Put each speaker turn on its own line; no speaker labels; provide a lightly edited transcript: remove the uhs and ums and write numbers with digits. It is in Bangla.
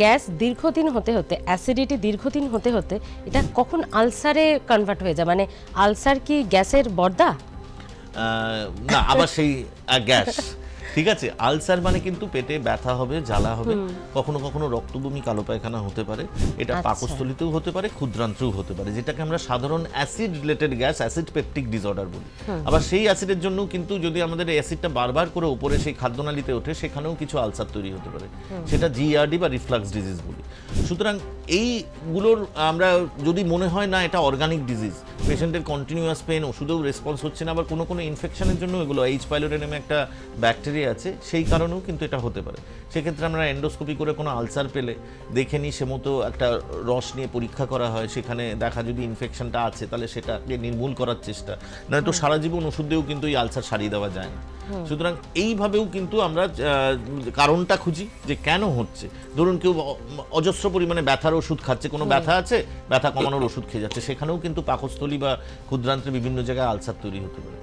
গ্যাস দীর্ঘদিন হতে হতে, অ্যাসিডিটি দীর্ঘদিন হতে হতে এটা কখন আলসারে কনভার্ট হয়ে যায়? মানে আলসার কি গ্যাসের বর্দা?
না, আবার সেই গ্যাস, ঠিক আছে। আলসার মানে কিন্তু পেটে ব্যথা হবে, জ্বালা হবে, কখনো কখনো রক্তবমি, কালো পায়খানা হতে পারে। এটা পাকস্থলীতেও হতে পারে, ক্ষুদ্রান্ত্রেও হতে পারে, যেটাকে আমরা সাধারণ acid related gas, acid peptic disorder বলি। আবার সেই অ্যাসিডের জন্য কিন্তু যদি আমাদের অ্যাসিডটা বারবার করে উপরে সেই খাদ্যনালীতে ওঠে, সেখানেও কিছু আলসার তৈরি হতে পারে, সেটা জিআরডি বা রিফ্লাক্স ডিজিজ বলি। সুতরাং এইগুলোর আমরা যদি মনে হয় না এটা অর্গানিক ডিজিজ, পেশেন্টের কন্টিনিউয়াস পেন, ওষুধেও রেসপন্স হচ্ছে না, আবার কোনো কোনো ইনফেকশনের জন্য এগুলো এইচ পাইলোরি নামে একটা ব্যাকটেরিয়া আছে, সেই কারণেও কিন্তু এটা হতে পারে। সেক্ষেত্রে আমরা এন্ডোস্কোপি করে কোনো আলসার পেলে দেখে নিই, সে মতো একটা রস নিয়ে পরীক্ষা করা হয়, সেখানে দেখা যদি ইনফেকশনটা আছে তাহলে সেটাকে নির্মূল করার চেষ্টা, নয়তো সারা জীবন ওষুধ দিয়েও কিন্তু এই আলসার সারিয়ে দেওয়া যায় না। সুতরাং এইভাবেও কিন্তু আমরা কারণটা খুঁজি যে কেন হচ্ছে। ধরুন কেউ অজস্র পরিমাণে ব্যথার ওষুধ খাচ্ছে, কোনো ব্যথা আছে, ব্যথা কমানোর ওষুধ খেয়ে যাচ্ছে, সেখানেও কিন্তু পাকস্থলী বা ক্ষুদ্রান্ত্রে বিভিন্ন জায়গায় আলসার তৈরি হতে পারে।